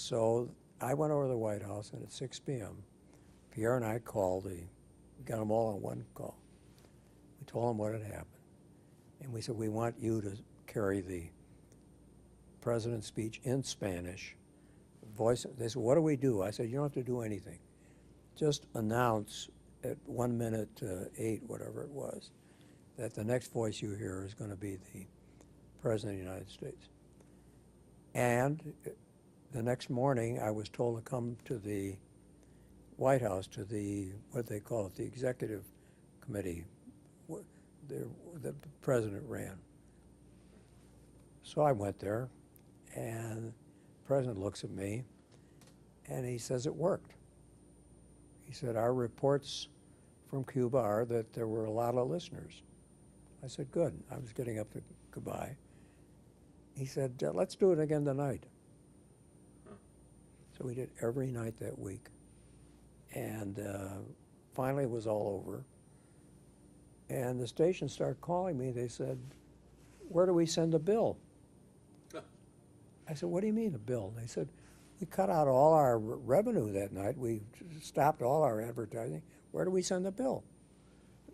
So I went over to the White House, and at 6 p.m., Pierre and I we got them all on one call. We told them what had happened. And we said, we want you to carry the president's speech in Spanish. They said, what do we do? I said, you don't have to do anything. Just announce at 1 minute to 8, whatever it was, that the next voice you hear is going to be the President of the United States. And the next morning, I was told to come to the White House, to the, what they call it, the Executive Committee that the President ran. So I went there, and the President looks at me, and he says it worked. He said, our reports from Cuba are that there were a lot of listeners. I said, good. I was getting up to goodbye. He said, let's do it again tonight. So we did every night that week. And finally it was all over. And the station started calling me. They said, where do we send the bill? I said, what do you mean a bill? They said, we cut out all our revenue that night. We stopped all our advertising. Where do we send the bill?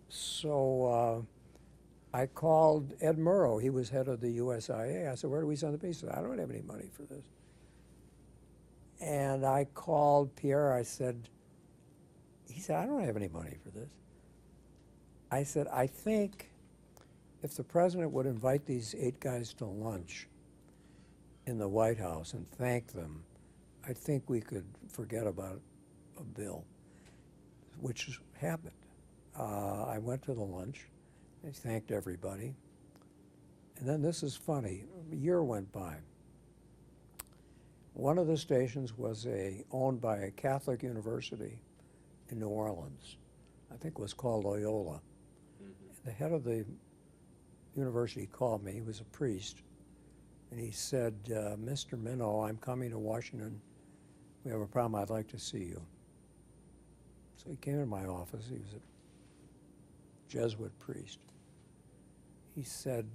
So I called Ed Murrow. He was head of the USIA. I said, where do we send the bill? He said, I don't have any money for this. And I called Pierre. He said, I don't have any money for this. I said, I think if the president would invite these 8 guys to lunch in the White House and thank them, I think we could forget about a bill, which happened. I went to the lunch. I thanked everybody. And then this is funny. A year went by. One of the stations was owned by a Catholic university in New Orleans. I think it was called Loyola. The head of the university called me. He was a priest. And he said, Mr. Minow, I'm coming to Washington. We have a problem. I'd like to see you. So he came to my office. He was a Jesuit priest. He said,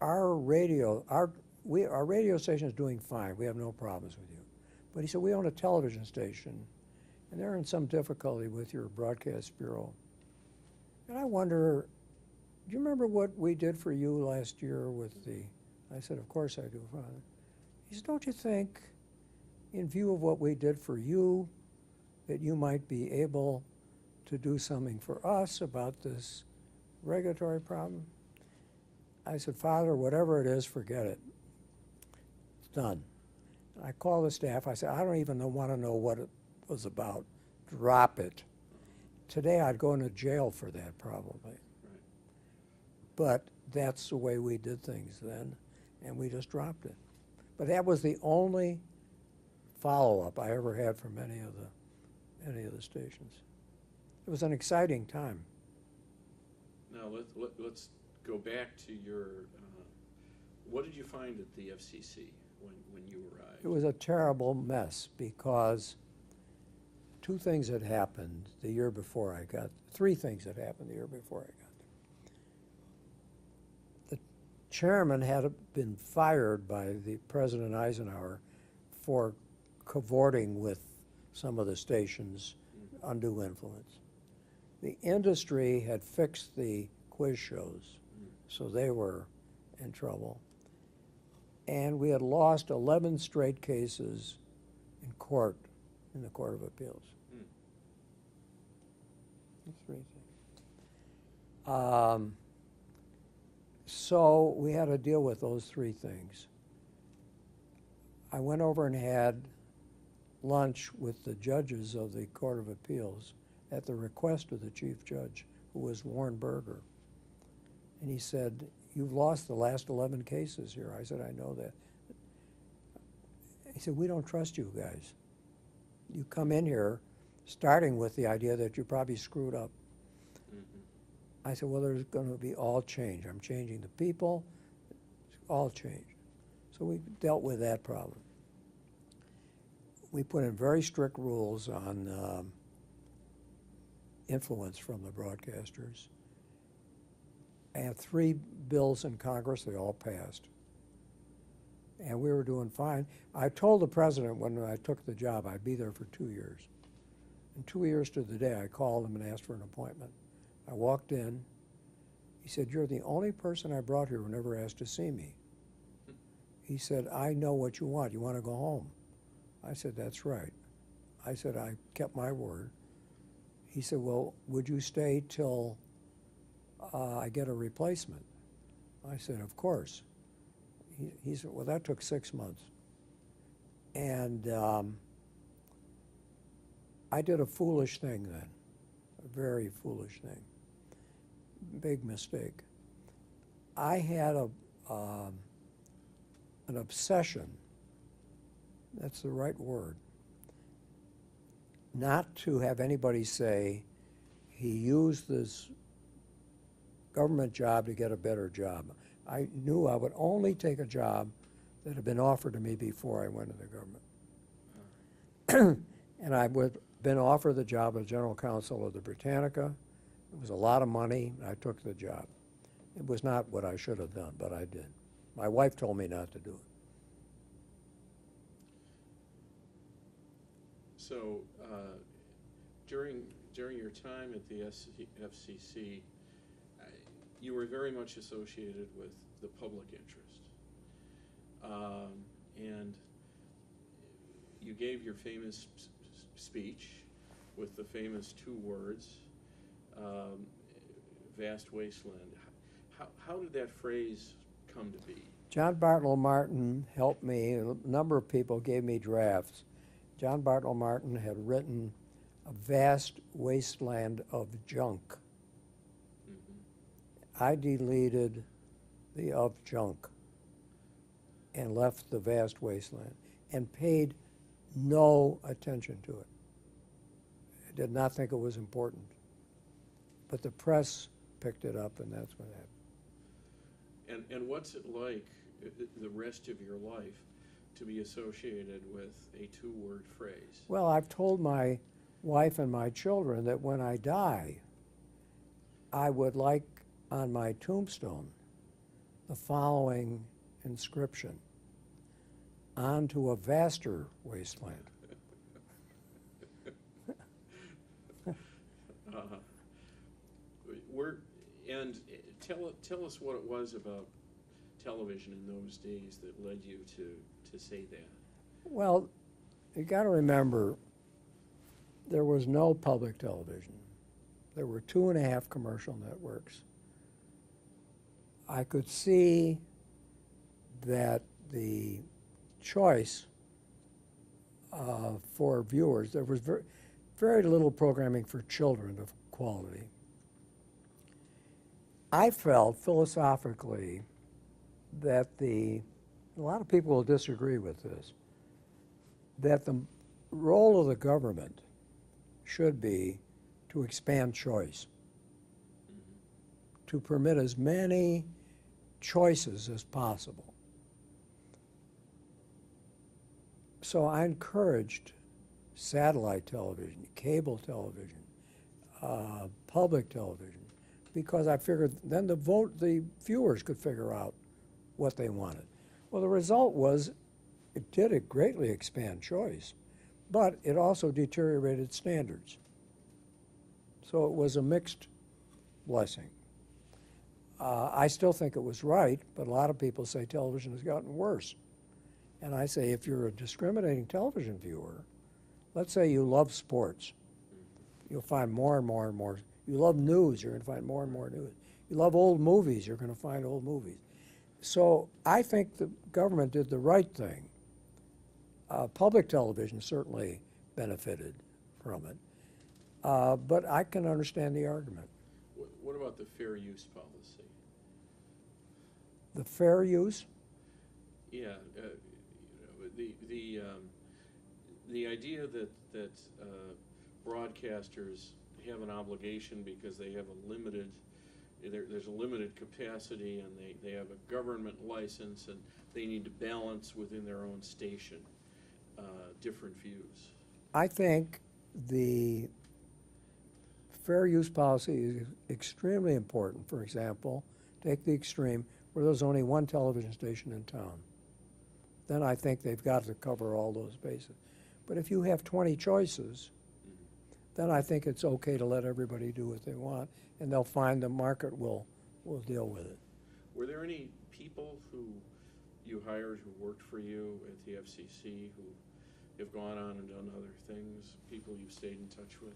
our radio station is doing fine. We have no problems with you. But he said, we own a television station, and they're in some difficulty with your broadcast bureau. And I wonder, do you remember what we did for you last year with the, I said, of course I do, Father. He said, don't you think, in view of what we did for you, that you might be able to do something for us about this regulatory problem? I said, Father, whatever it is, forget it. It's done. And I called the staff. I said, I don't even want to know what it was about. Drop it. Today I'd go into jail for that probably. Right. But that's the way we did things then, and we just dropped it. But that was the only follow-up I ever had from any of the stations. It was an exciting time. Now let's go back to your. What did you find at the FCC when you arrived? It was a terrible mess because 2 things had happened the year before I got. 3 things had happened the year before I got there. The chairman had been fired by the President Eisenhower for cavorting with some of the stations, undue influence. The industry had fixed the quiz shows, so they were in trouble. And we had lost 11 straight cases in court, in the Court of Appeals. That's 3 things. So we had to deal with those 3 things. I went over and had lunch with the judges of the Court of Appeals at the request of the chief judge, who was Warren Berger. And he said, you've lost the last 11 cases here. I said, I know that. He said, we don't trust you guys. You come in here starting with the idea that you probably screwed up. I said, well, there's going to be all change. I'm changing the people, all change. So we dealt with that problem. We put in very strict rules on influence from the broadcasters. I had 3 bills in Congress, they all passed. and we were doing fine. I told the president when I took the job I'd be there for 2 years. And 2 years to the day, I called him and asked for an appointment. I walked in. He said, "You're the only person I brought here who never asked to see me." He said, "I know what you want. You want to go home." I said, "That's right." I said, "I kept my word." He said, "Well, would you stay till I get a replacement?" I said, "Of course." He said, "Well, that took 6 months." And I did a foolish thing then, a very foolish thing, big mistake. I had an obsession, that's the right word, not to have anybody say he used this government job to get a better job. I knew I would only take a job that had been offered to me before I went to the government. And I had been offered the job as general counsel of the Britannica. It was a lot of money. I took the job. It was not what I should have done, but I did. My wife told me not to do it. So during your time at the FCC, you were very much associated with the public interest, and you gave your famous speech with the famous 2 words, "Vast Wasteland." How did that phrase come to be? John Bartlow Martin helped me. A number of people gave me drafts. John Bartlow Martin had written "A Vast Wasteland of Junk." Mm-hmm. I deleted the "of junk" and left "the vast wasteland" and paid no attention to it. I did not think it was important. But the press picked it up, and that's what happened. And what's it like the rest of your life to be associated with a 2-word phrase? Well, I've told my wife and my children that when I die, I would like on my tombstone the following inscription: "On to a vaster wasteland." And tell us what it was about television in those days that led you to say that. Well, you got to remember, there was no public television. There were 2.5 commercial networks. I could see that the choice for viewers, there was very little programming for children of quality. I felt philosophically that a lot of people will disagree with this, that the role of the government should be to expand choice, to permit as many choices as possible. So I encouraged satellite television, cable television, public television, because I figured then the viewers could figure out what they wanted. Well, the result was it did greatly expand choice, but it also deteriorated standards. So it was a mixed blessing. I still think it was right, but a lot of people say television has gotten worse. And I say, if you're a discriminating television viewer, let's say you love sports, you'll find more and more and more. You love news, you're going to find more and more news. You love old movies, you're going to find old movies. So I think the government did the right thing. Public television certainly benefited from it, but I can understand the argument. What about the fair use policy? The fair use? Yeah, the idea that broadcasters have an obligation because they have there's a limited capacity, and they have a government license, and they need to balance within their own station different views. I think the fair use policy is extremely important. For example, take the extreme where there's only one television station in town. then I think they've got to cover all those bases. But if you have 20 choices, then I think it's okay to let everybody do what they want, and they'll find the market will deal with it. Were there any people who you hired who worked for you at the FCC who have gone on and done other things, people you've stayed in touch with?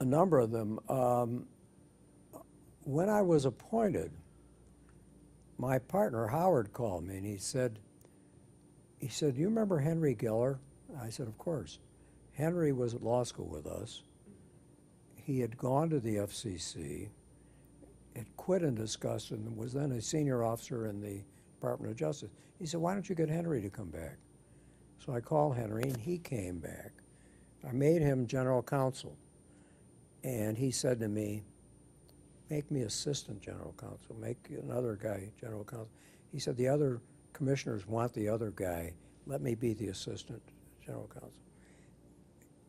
A number of them. When I was appointed, my partner Howard called me and he said, "You remember Henry Geller?" I said, "Of course." Henry was at law school with us. He had gone to the FCC, had quit in disgust, and was then a senior officer in the Department of Justice. He said, "Why don't you get Henry to come back?" So I called Henry, and he came back. I made him general counsel, and he said to me, "Make me assistant general counsel. Make another guy general counsel." He said, "The other commissioners want the other guy. Let me be the assistant general counsel."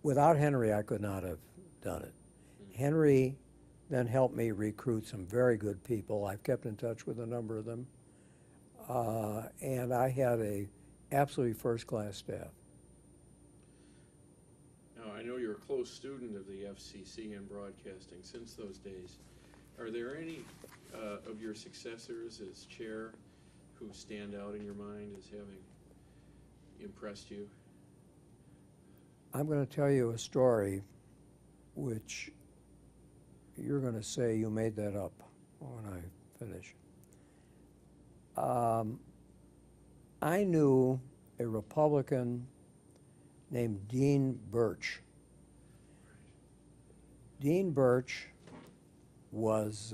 Without Henry, I could not have done it. Henry then helped me recruit some very good people. I've kept in touch with a number of them. And I had a absolutely first-class staff. Now, I know you're a close student of the FCC and broadcasting since those days. Are there any of your successors as chair who stand out in your mind as having impressed you? I'm going to tell you a story which you're going to say you made that up when I finish. I knew a Republican named Dean Birch. Dean Birch was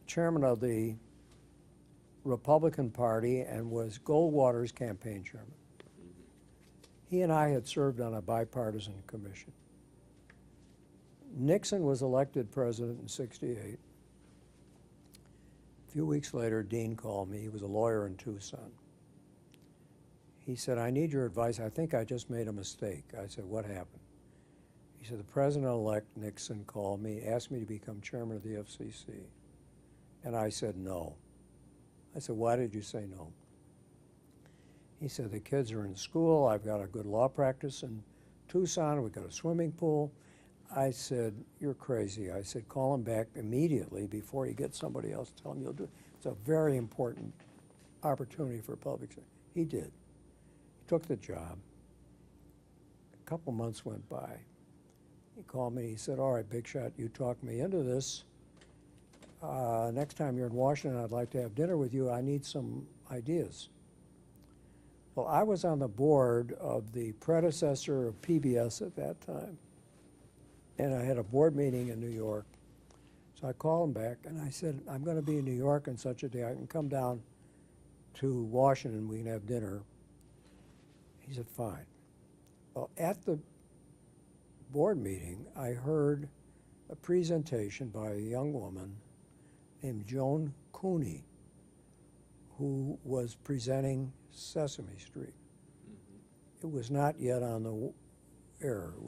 chairman of the Republican Party and was Goldwater's campaign chairman. He and I had served on a bipartisan commission. Nixon was elected president in '68. A few weeks later, Dean called me. He was a lawyer in Tucson. He said, "I need your advice. I think I just made a mistake." I said, "What happened?" He said, "The president-elect Nixon called me, asked me to become chairman of the FCC." And I said, "No." I said, "Why did you say no?" He said, "The kids are in school. I've got a good law practice in Tucson. We've got a swimming pool." I said, "You're crazy." I said, "Call him back immediately before you get somebody else. Tell him you'll do it. It's a very important opportunity for public safety." He did. He took the job. A couple months went by. He called me. He said, "All right, big shot, you talked me into this. Next time you're in Washington, I'd like to have dinner with you. I need some ideas." Well, I was on the board of the predecessor of PBS at that time, and I had a board meeting in New York. So I called him back, and I said, "I'm going to be in New York on such a day. I can come down to Washington. We can have dinner." He said, "Fine." Well, at the board meeting, I heard a presentation by a young woman named Joan Cooney, who was presenting Sesame Street. It was not yet on the air. It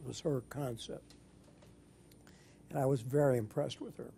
was her concept. And I was very impressed with her.